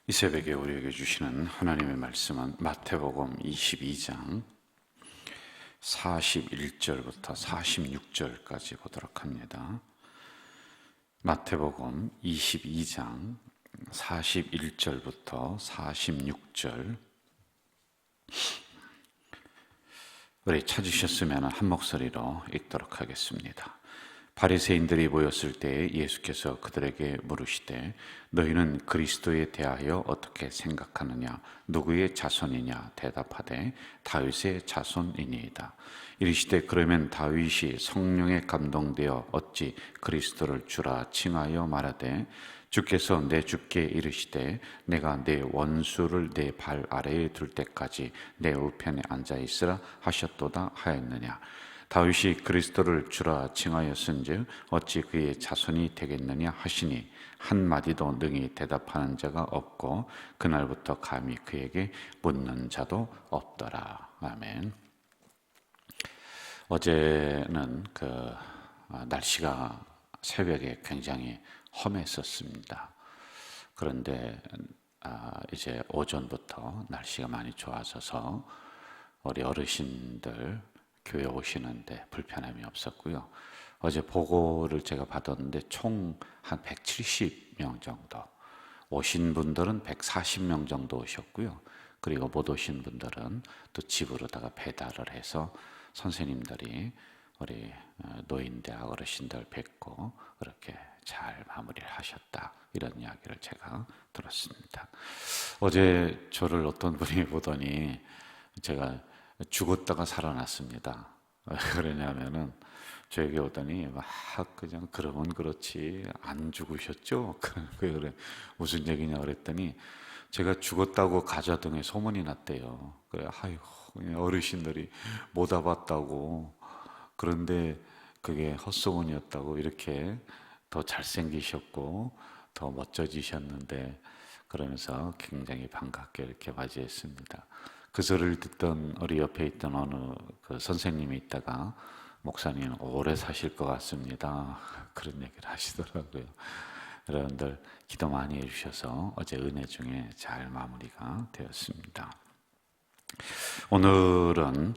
이 새벽에 우리에게 주시는 하나님의 말씀은 마태복음 22장 41절부터 46절까지 보도록 합니다. 마태복음 22장 41절부터 46절. 우리 찾으셨으면 한 목소리로 읽도록 하겠습니다. 바리새인들이 모였을 때 예수께서 그들에게 물으시되 너희는 그리스도에 대하여 어떻게 생각하느냐? 누구의 자손이냐? 대답하되 다윗의 자손이니이다. 이르시되 그러면 다윗이 성령에 감동되어 어찌 그리스도를 주라 칭하여 말하되 주께서 내 주께 이르시되 내가 내 원수를 내 발 아래에 둘 때까지 내 우편에 앉아 있으라 하셨도다 하였느냐? 다윗이 그리스도를 주라 칭하였은즉 어찌 그의 자손이 되겠느냐 하시니 한마디도 능히 대답하는 자가 없고 그날부터 감히 그에게 묻는 자도 없더라. 아멘. 어제는 날씨가 새벽에 굉장히 험했었습니다. 그런데 이제 오전부터 날씨가 많이 좋아져서 우리 어르신들 교회 오시는데 불편함이 없었고요. 어제 보고를 제가 받았는데 총 한 170명 정도, 오신 분들은 140명 정도 오셨고요. 그리고 못 오신 분들은 또 집으로다가 배달을 해서 선생님들이 우리 노인대학 어르신들 뵙고 그렇게 잘 마무리를 하셨다, 이런 이야기를 제가 들었습니다. 어제 저를 어떤 분이 보더니 제가 죽었다가 살아났습니다. 왜 그러냐면은 저에게 오더니 막 그냥 그러면 그렇지 안 죽으셨죠? 그래 무슨 얘기냐 그랬더니 제가 죽었다고 가자동에 소문이 났대요. 그래 아이고 어르신들이 못 와봤다고, 그런데 그게 헛소문이었다고, 이렇게 더 잘생기셨고 더 멋져지셨는데, 그러면서 굉장히 반갑게 이렇게 맞이했습니다. 그 소리를 듣던 우리 옆에 있던 어느 그 선생님이 있다가 목사님 오래 사실 것 같습니다, 그런 얘기를 하시더라고요. 여러분들 기도 많이 해주셔서 어제 은혜 중에 잘 마무리가 되었습니다. 오늘은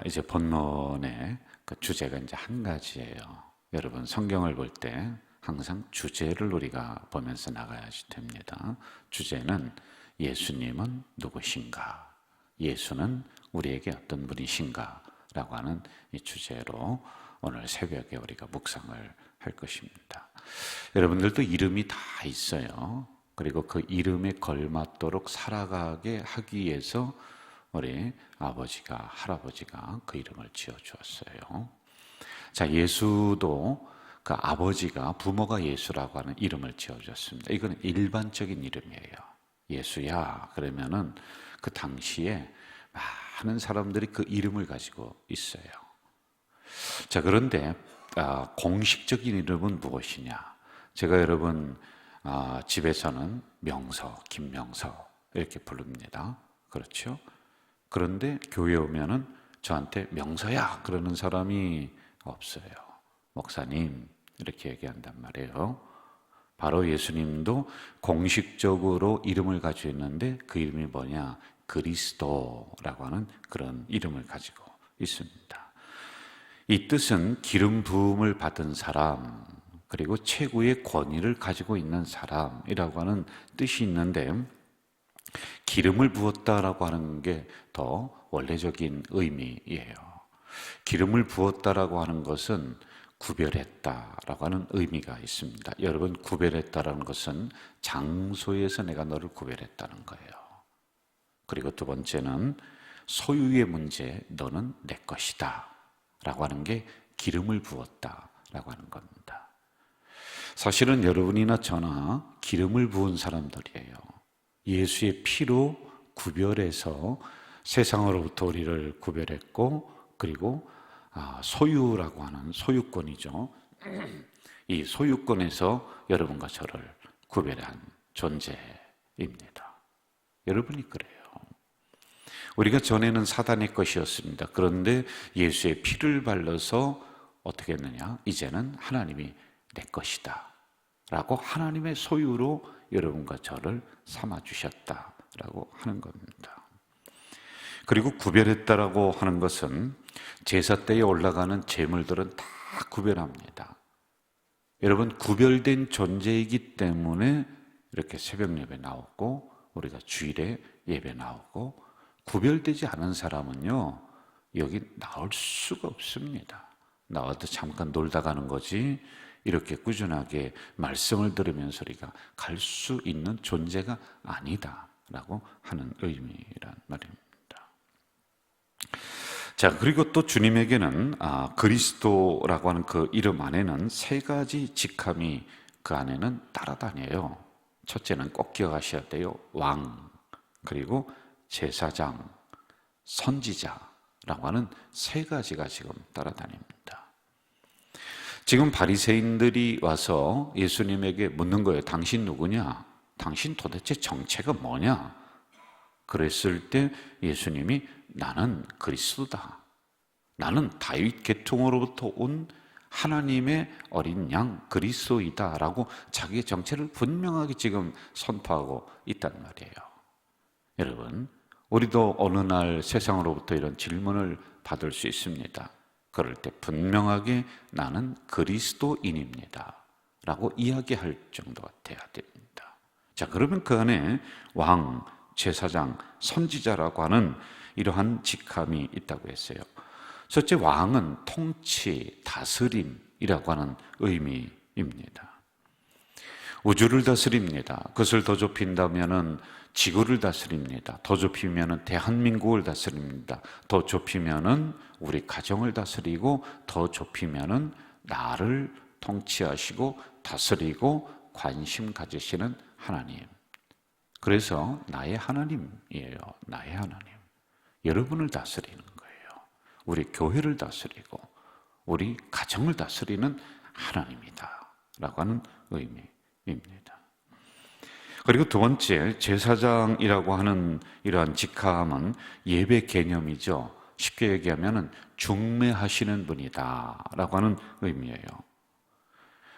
이제 본문의 그 주제가 이제 한 가지예요. 여러분 성경을 볼 때 항상 주제를 우리가 보면서 나가야지 됩니다. 주제는 예수님은 누구신가? 예수는 우리에게 어떤 분이신가? 라고 하는 이 주제로 오늘 새벽에 우리가 묵상을 할 것입니다. 여러분들도 이름이 다 있어요. 그리고 그 이름에 걸맞도록 살아가게 하기 위해서 우리 아버지가, 할아버지가 그 이름을 지어주었어요. 자, 예수도 그 아버지가, 부모가 예수라고 하는 이름을 지어줬습니다. 이건 일반적인 이름이에요. 예수야 그러면은 그 당시에 많은 사람들이 그 이름을 가지고 있어요. 자, 그런데 공식적인 이름은 무엇이냐? 제가 여러분 집에서는 명서, 김명서 이렇게 부릅니다. 그렇죠? 그런데 교회 오면은 저한테 명서야 그러는 사람이 없어요. 목사님 이렇게 얘기한단 말이에요. 바로 예수님도 공식적으로 이름을 가지고 있는데 그 이름이 뭐냐? 그리스도라고 하는 그런 이름을 가지고 있습니다. 이 뜻은 기름 부음을 받은 사람, 그리고 최고의 권위를 가지고 있는 사람이라고 하는 뜻이 있는데, 기름을 부었다라고 하는 게 더 원래적인 의미예요. 기름을 부었다라고 하는 것은 구별했다라고 하는 의미가 있습니다. 여러분, 구별했다라는 것은 장소에서 내가 너를 구별했다는 거예요. 그리고 두 번째는 소유의 문제, 너는 내 것이다 라고 하는 게 기름을 부었다 라고 하는 겁니다. 사실은 여러분이나 저나 기름을 부은 사람들이에요. 예수의 피로 구별해서 세상으로부터 우리를 구별했고, 그리고 소유라고 하는 소유권이죠. 이 소유권에서 여러분과 저를 구별한 존재입니다. 여러분이 그래요. 우리가 전에는 사단의 것이었습니다. 그런데 예수의 피를 발라서 어떻게 했느냐? 이제는 하나님이 내 것이다 라고 하나님의 소유로 여러분과 저를 삼아주셨다라고 하는 겁니다. 그리고 구별했다라고 하는 것은 제사 때에 올라가는 제물들은 다 구별합니다. 여러분, 구별된 존재이기 때문에 이렇게 새벽 예배 나오고 우리가 주일에 예배 나오고, 구별되지 않은 사람은요 여기 나올 수가 없습니다. 나와도 잠깐 놀다 가는 거지 이렇게 꾸준하게 말씀을 들으면서 우리가 갈 수 있는 존재가 아니다라고 하는 의미란 말입니다. 자, 그리고 또 주님에게는 그리스도라고 하는 그 이름 안에는 세 가지 직함이 그 안에는 따라다녀요. 첫째는 꼭 기억하셔야 돼요. 왕, 그리고 제사장, 선지자라고 하는 세 가지가 지금 따라다닙니다. 지금 바리새인들이 와서 예수님에게 묻는 거예요. 당신 누구냐? 당신 도대체 정체가 뭐냐? 그랬을 때 예수님이 나는 그리스도다. 나는 다윗 계통으로부터 온 하나님의 어린 양 그리스도이다 라고 자기의 정체를 분명하게 지금 선포하고 있단 말이에요. 여러분, 우리도 어느 날 세상으로부터 이런 질문을 받을 수 있습니다. 그럴 때 분명하게 나는 그리스도인입니다 라고 이야기할 정도가 돼야 됩니다. 자, 그러면 그 안에 왕, 제사장, 선지자라고 하는 이러한 직함이 있다고 했어요. 첫째, 왕은 통치, 다스림이라고 하는 의미입니다. 우주를 다스립니다. 그것을 더 좁힌다면은 지구를 다스립니다. 더 좁히면은 대한민국을 다스립니다. 더 좁히면은 우리 가정을 다스리고, 더 좁히면은 나를 통치하시고 다스리고 관심 가지시는 하나님. 그래서 나의 하나님이에요. 나의 하나님. 여러분을 다스리는 거예요. 우리 교회를 다스리고 우리 가정을 다스리는 하나님이다 라고 하는 의미입니다. 그리고 두 번째, 제사장이라고 하는 이러한 직함은 예배 개념이죠. 쉽게 얘기하면 중매하시는 분이다 라고 하는 의미예요.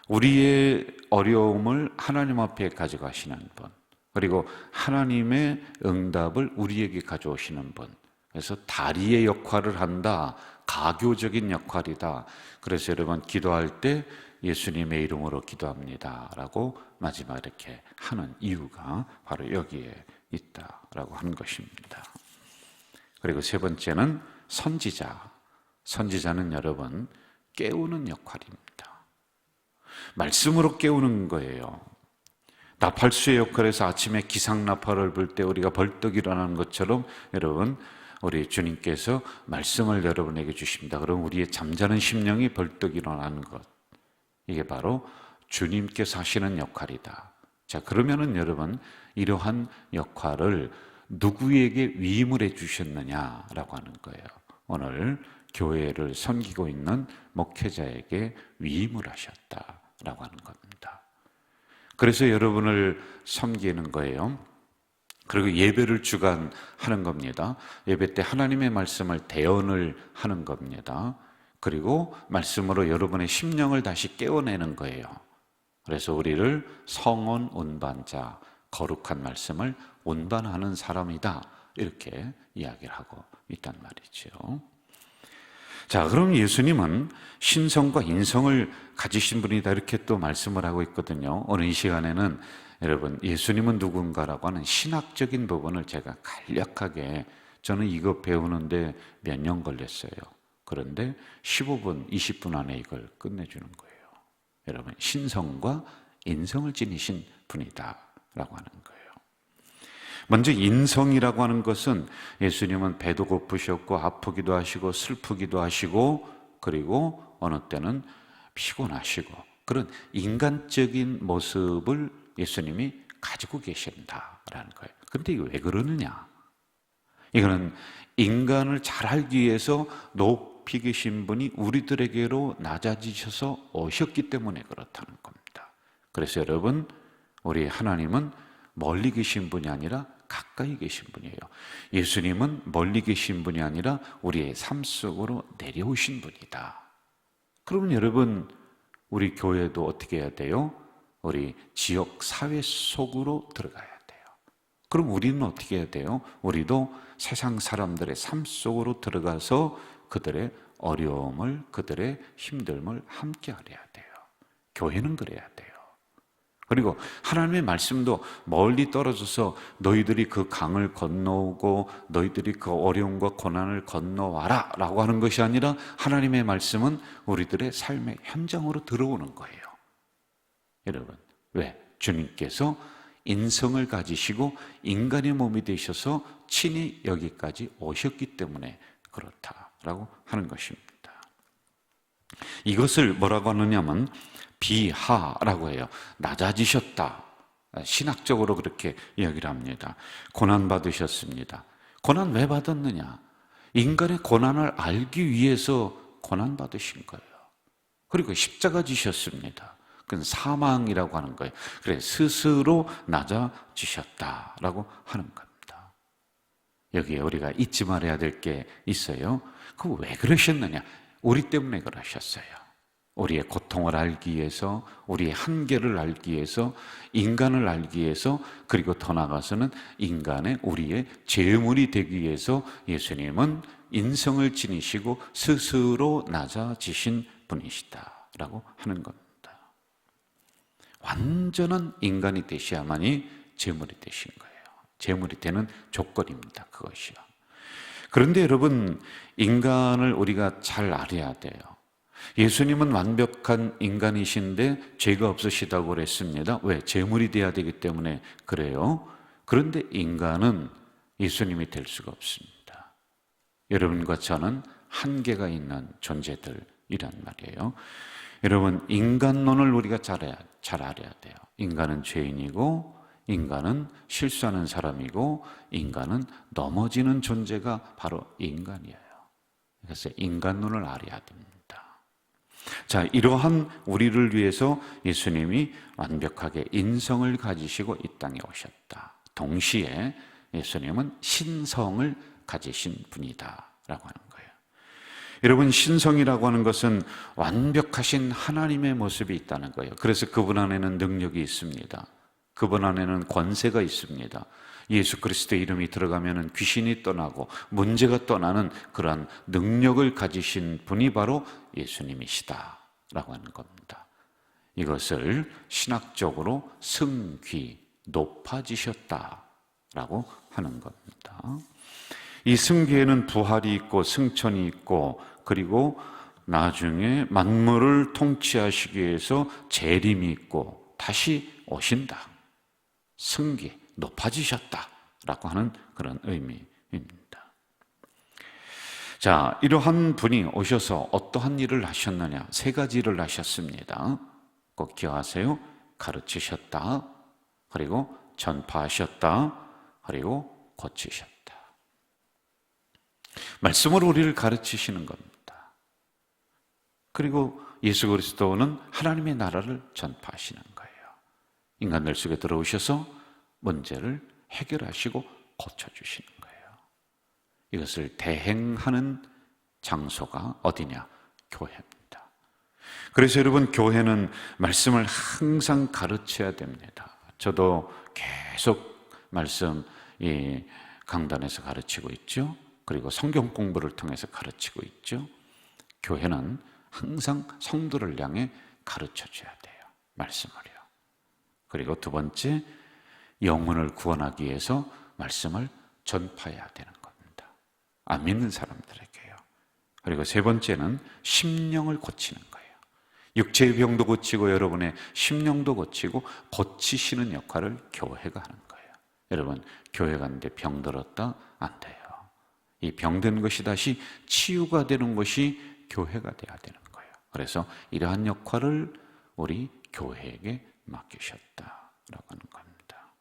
우리의 어려움을 하나님 앞에 가져가시는 분, 그리고 하나님의 응답을 우리에게 가져오시는 분. 그래서 다리의 역할을 한다. 가교적인 역할이다. 그래서 여러분, 기도할 때 예수님의 이름으로 기도합니다 라고 마지막 이렇게 하는 이유가 바로 여기에 있다라고 하는 것입니다. 그리고 세 번째는 선지자. 선지자는 여러분 깨우는 역할입니다. 말씀으로 깨우는 거예요. 나팔수의 역할에서 아침에 기상나팔을 불 때 우리가 벌떡 일어나는 것처럼 여러분, 우리 주님께서 말씀을 여러분에게 주십니다. 그럼 우리의 잠자는 심령이 벌떡 일어나는 것, 이게 바로 주님께서 하시는 역할이다. 자, 그러면은 여러분, 이러한 역할을 누구에게 위임을 해 주셨느냐라고 하는 거예요. 오늘 교회를 섬기고 있는 목회자에게 위임을 하셨다라고 하는 겁니다. 그래서 여러분을 섬기는 거예요. 그리고 예배를 주관하는 겁니다. 예배 때 하나님의 말씀을 대언을 하는 겁니다. 그리고 말씀으로 여러분의 심령을 다시 깨워내는 거예요. 그래서 우리를 성원 운반자, 거룩한 말씀을 운반하는 사람이다, 이렇게 이야기를 하고 있단 말이죠. 자, 그럼 예수님은 신성과 인성을 가지신 분이다, 이렇게 또 말씀을 하고 있거든요. 오늘 이 시간에는 여러분, 예수님은 누군가라고 하는 신학적인 부분을 제가 간략하게, 저는 이거 배우는데 몇 년 걸렸어요. 그런데 15분, 20분 안에 이걸 끝내주는 거예요. 여러분, 신성과 인성을 지니신 분이다 라고 하는 거예요. 먼저 인성이라고 하는 것은, 예수님은 배도 고프셨고 아프기도 하시고 슬프기도 하시고, 그리고 어느 때는 피곤하시고, 그런 인간적인 모습을 예수님이 가지고 계신다라는 거예요. 그런데 이거 왜 그러느냐? 이거는 인간을 잘 알기 위해서 높이 계신 분이 우리들에게로 낮아지셔서 오셨기 때문에 그렇다는 겁니다. 그래서 여러분, 우리 하나님은 멀리 계신 분이 아니라 가까이 계신 분이에요. 예수님은 멀리 계신 분이 아니라 우리의 삶 속으로 내려오신 분이다. 그러면 여러분, 우리 교회도 어떻게 해야 돼요? 우리 지역 사회 속으로 들어가야 돼요. 그럼 우리는 어떻게 해야 돼요? 우리도 세상 사람들의 삶 속으로 들어가서 그들의 어려움을, 그들의 힘듦을 함께 하려야 돼요. 교회는 그래야 돼요. 그리고 하나님의 말씀도 멀리 떨어져서 너희들이 그 강을 건너오고 너희들이 그 어려움과 고난을 건너와라 라고 하는 것이 아니라 하나님의 말씀은 우리들의 삶의 현장으로 들어오는 거예요. 여러분, 왜? 주님께서 인성을 가지시고 인간의 몸이 되셔서 친히 여기까지 오셨기 때문에 그렇다라고 하는 것입니다. 이것을 뭐라고 하느냐면 비하라고 해요. 낮아지셨다. 신학적으로 그렇게 이야기를 합니다. 고난받으셨습니다. 고난 왜 받았느냐? 인간의 고난을 알기 위해서 고난받으신 거예요. 그리고 십자가 지셨습니다. 그건 사망이라고 하는 거예요. 그래, 스스로 낮아지셨다라고 하는 겁니다. 여기에 우리가 잊지 말아야 될 게 있어요. 그 왜 그러셨느냐? 우리 때문에 그러셨어요. 우리의 고통을 알기 위해서, 우리의 한계를 알기 위해서, 인간을 알기 위해서, 그리고 더 나아가서는 인간의 우리의 제물이 되기 위해서 예수님은 인성을 지니시고 스스로 낮아지신 분이시다라고 하는 겁니다. 완전한 인간이 되셔야만이 제물이 되신 거예요. 제물이 되는 조건입니다. 그것이요. 그런데 여러분, 인간을 우리가 잘 알아야 돼요. 예수님은 완벽한 인간이신데 죄가 없으시다고 그랬습니다. 왜? 제물이 돼야 되기 때문에 그래요. 그런데 인간은 예수님이 될 수가 없습니다. 여러분과 저는 한계가 있는 존재들이란 말이에요. 여러분, 인간론을 우리가 잘 알아야 돼요. 인간은 죄인이고, 인간은 실수하는 사람이고, 인간은 넘어지는 존재가 바로 인간이에요. 그래서 인간론을 알아야 됩니다. 자, 이러한 우리를 위해서 예수님이 완벽하게 인성을 가지시고 이 땅에 오셨다. 동시에 예수님은 신성을 가지신 분이다 라고 하는 거예요. 여러분, 신성이라고 하는 것은 완벽하신 하나님의 모습이 있다는 거예요. 그래서 그분 안에는 능력이 있습니다. 그분 안에는 권세가 있습니다. 예수 그리스도의 이름이 들어가면 귀신이 떠나고 문제가 떠나는 그러한 능력을 가지신 분이 바로 예수님이시다라고 하는 겁니다. 이것을 신학적으로 승귀, 높아지셨다라고 하는 겁니다. 이 승귀에는 부활이 있고 승천이 있고, 그리고 나중에 만물을 통치하시기 위해서 재림이 있고 다시 오신다. 승귀, 높아지셨다라고 하는 그런 의미입니다. 자, 이러한 분이 오셔서 어떠한 일을 하셨느냐? 세 가지 일을 하셨습니다. 꼭 기억하세요. 가르치셨다, 그리고 전파하셨다, 그리고 고치셨다. 말씀으로 우리를 가르치시는 겁니다. 그리고 예수 그리스도는 하나님의 나라를 전파하시는 거예요. 인간들 속에 들어오셔서 문제를 해결하시고 고쳐주시는 거예요. 이것을 대행하는 장소가 어디냐? 교회입니다. 그래서 여러분, 교회는 말씀을 항상 가르쳐야 됩니다. 저도 계속 말씀 강단에서 가르치고 있죠. 그리고 성경 공부를 통해서 가르치고 있죠. 교회는 항상 성도를 향해 가르쳐줘야 돼요. 말씀을요. 그리고 두 번째, 영혼을 구원하기 위해서 말씀을 전파해야 되는 겁니다. 안 믿는 사람들에게요. 그리고 세 번째는 심령을 고치는 거예요. 육체의 병도 고치고 여러분의 심령도 고치고 고치시는 역할을 교회가 하는 거예요. 여러분, 교회 갔는데 병 들었다? 안 돼요. 이 병든 것이 다시 치유가 되는 것이 교회가 돼야 되는 거예요. 그래서 이러한 역할을 우리 교회에게 맡기셨다라고 하는 겁니다.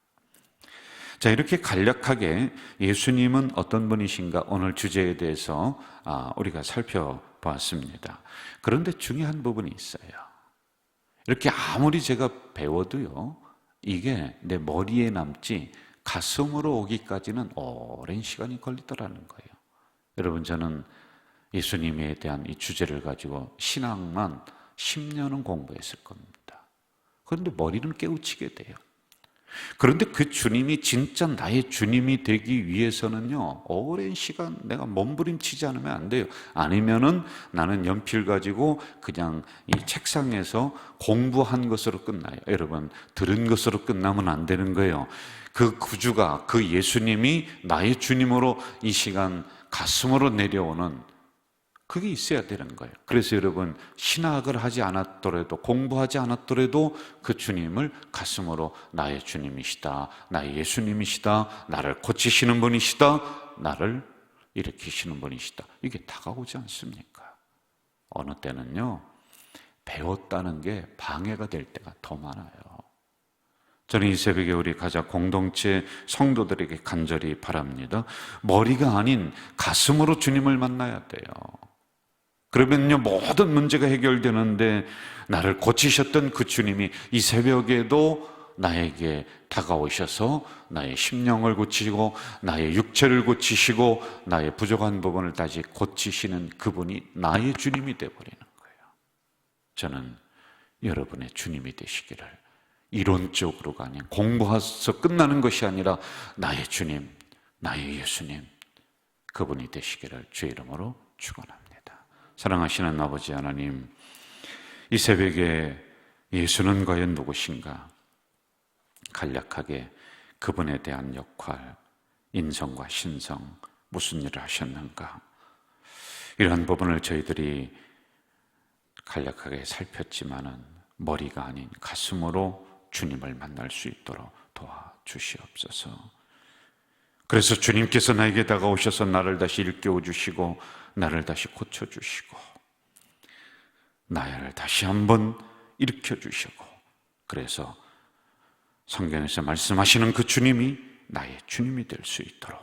자, 이렇게 간략하게 예수님은 어떤 분이신가 오늘 주제에 대해서 우리가 살펴보았습니다. 그런데 중요한 부분이 있어요. 이렇게 아무리 제가 배워도요, 이게 내 머리에 남지 가슴으로 오기까지는 오랜 시간이 걸리더라는 거예요. 여러분, 저는 예수님에 대한 이 주제를 가지고 신학만 10년은 공부했을 겁니다. 그런데 머리는 깨우치게 돼요. 그런데 그 주님이 진짜 나의 주님이 되기 위해서는요, 오랜 시간 내가 몸부림치지 않으면 안 돼요. 아니면은 나는 연필 가지고 그냥 이 책상에서 공부한 것으로 끝나요. 여러분, 들은 것으로 끝나면 안 되는 거예요. 그 구주가, 그 예수님이 나의 주님으로 이 시간 가슴으로 내려오는 그게 있어야 되는 거예요. 그래서 여러분, 신학을 하지 않았더라도, 공부하지 않았더라도 그 주님을 가슴으로 나의 주님이시다, 나의 예수님이시다, 나를 고치시는 분이시다, 나를 일으키시는 분이시다, 이게 다가오지 않습니까? 어느 때는요, 배웠다는 게 방해가 될 때가 더 많아요. 저는 이 새벽에 우리 가자 공동체 성도들에게 간절히 바랍니다. 머리가 아닌 가슴으로 주님을 만나야 돼요. 그러면요, 모든 문제가 해결되는데, 나를 고치셨던 그 주님이 이 새벽에도 나에게 다가오셔서 나의 심령을 고치시고 나의 육체를 고치시고 나의 부족한 부분을 다시 고치시는 그분이 나의 주님이 되어버리는 거예요. 저는 여러분의 주님이 되시기를, 이론적으로가 아닌, 공부해서 끝나는 것이 아니라 나의 주님, 나의 예수님, 그분이 되시기를 주의 이름으로 축원합니다. 사랑하시는 아버지 하나님, 이 새벽에 예수는 과연 누구신가? 간략하게 그분에 대한 역할, 인성과 신성, 무슨 일을 하셨는가? 이러한 부분을 저희들이 간략하게 살폈지만은 머리가 아닌 가슴으로 주님을 만날 수 있도록 도와주시옵소서. 그래서 주님께서 나에게 다가오셔서 나를 다시 일깨워 주시고 나를 다시 고쳐주시고 나를 다시 한번 일으켜 주시고, 그래서 성경에서 말씀하시는 그 주님이 나의 주님이 될 수 있도록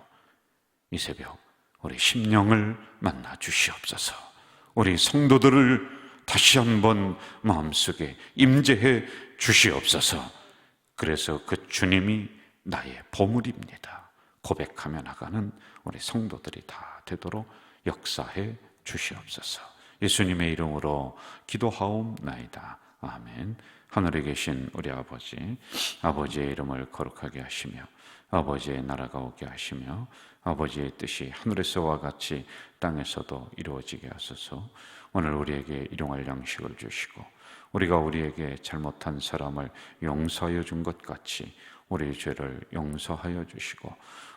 이 새벽 우리 심령을 만나 주시옵소서. 우리 성도들을 다시 한번 마음속에 임재해 주시옵소서. 그래서 그 주님이 나의 보물입니다 고백하며 나가는 우리 성도들이 다 되도록 역사해 주시옵소서. 예수님의 이름으로 기도하옵나이다. 아멘. 하늘에 계신 우리 아버지, 아버지의 이름을 거룩하게 하시며 아버지의 나라가 오게 하시며 아버지의 뜻이 하늘에서와 같이 땅에서도 이루어지게 하소서. 오늘 우리에게 일용할 양식을 주시고 우리가 우리에게 잘못한 사람을 용서하여 준 것 같이 우리의 죄를 용서하여 주시고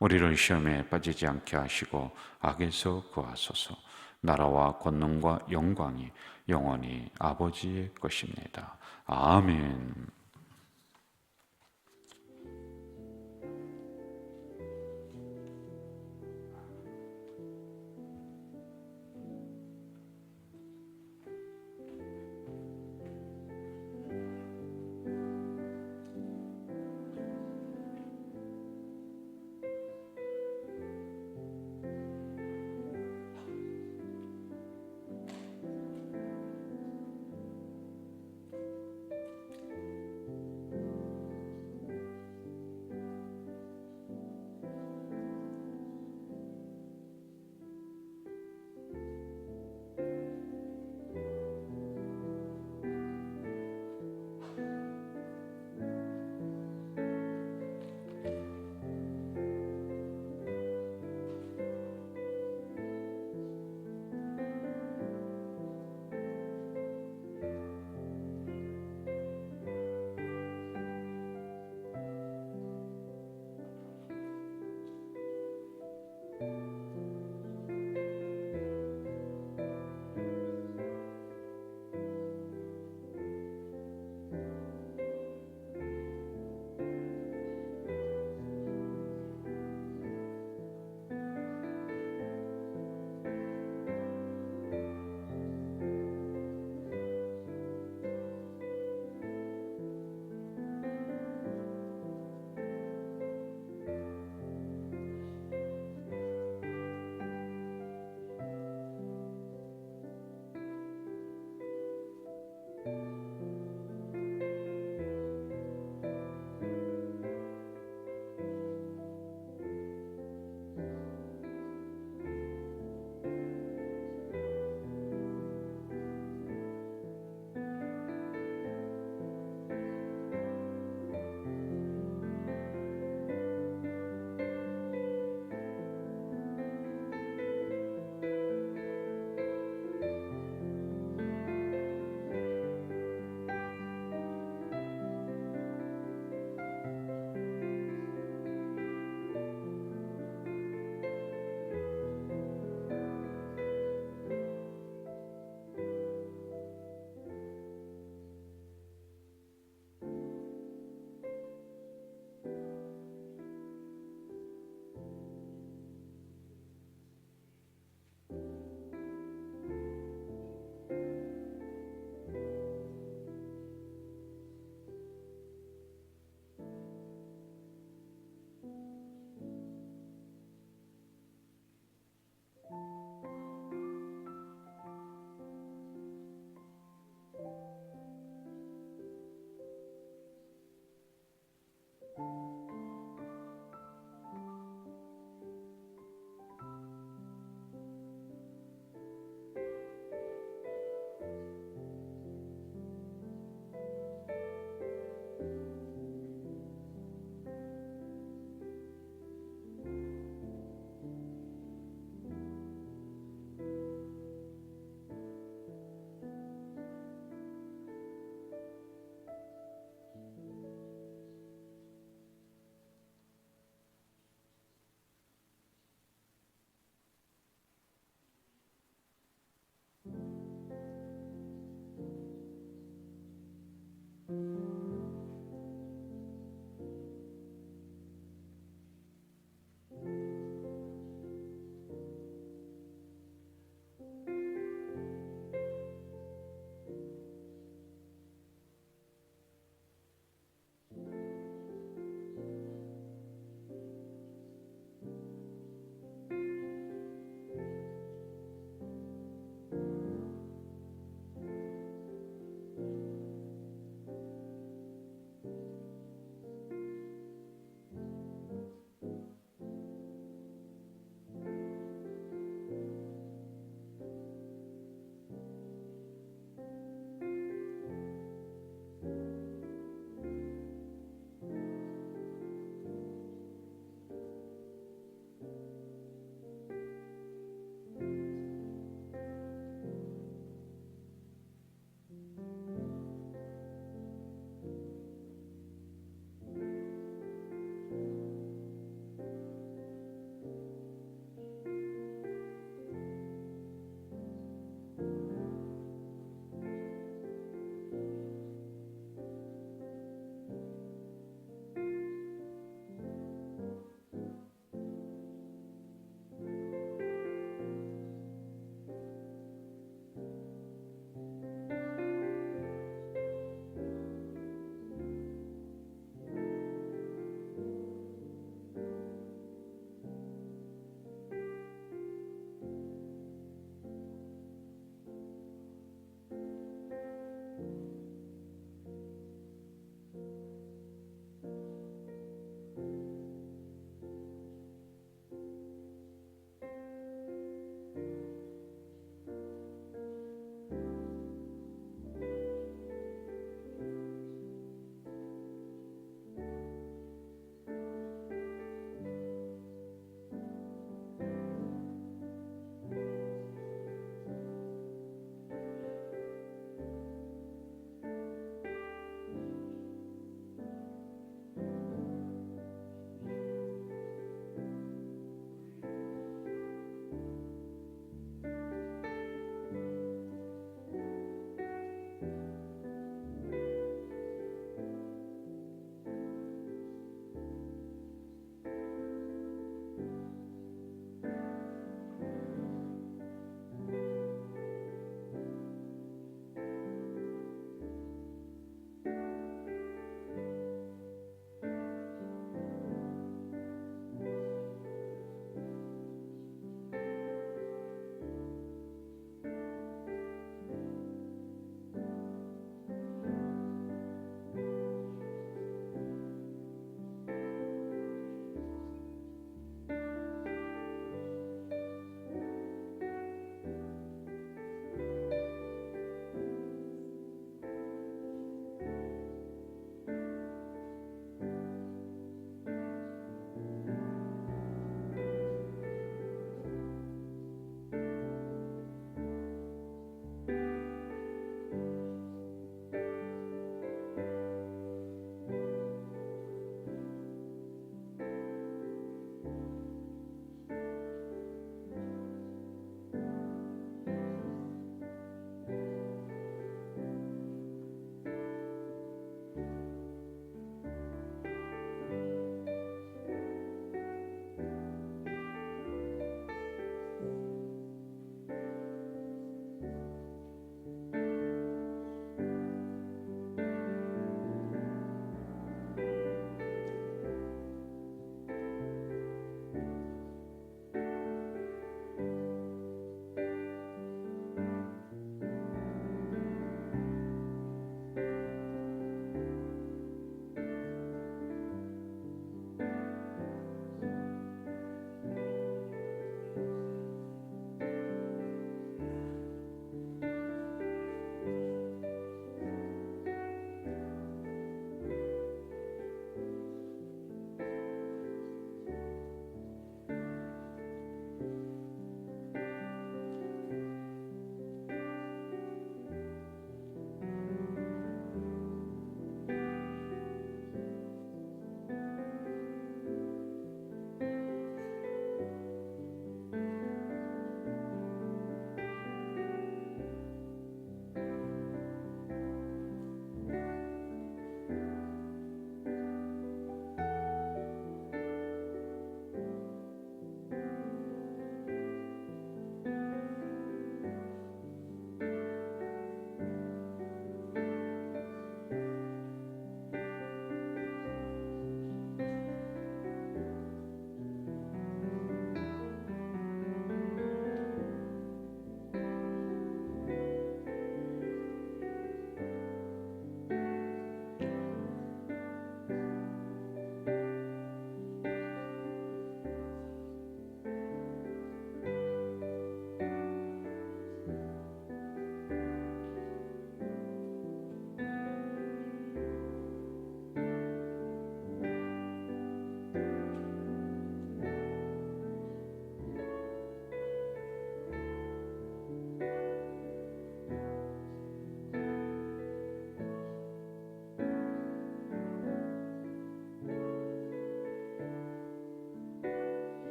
우리를 시험에 빠지지 않게 하시고 악에서 구하소서. 나라와 권능과 영광이 영원히 아버지의 것입니다. 아멘.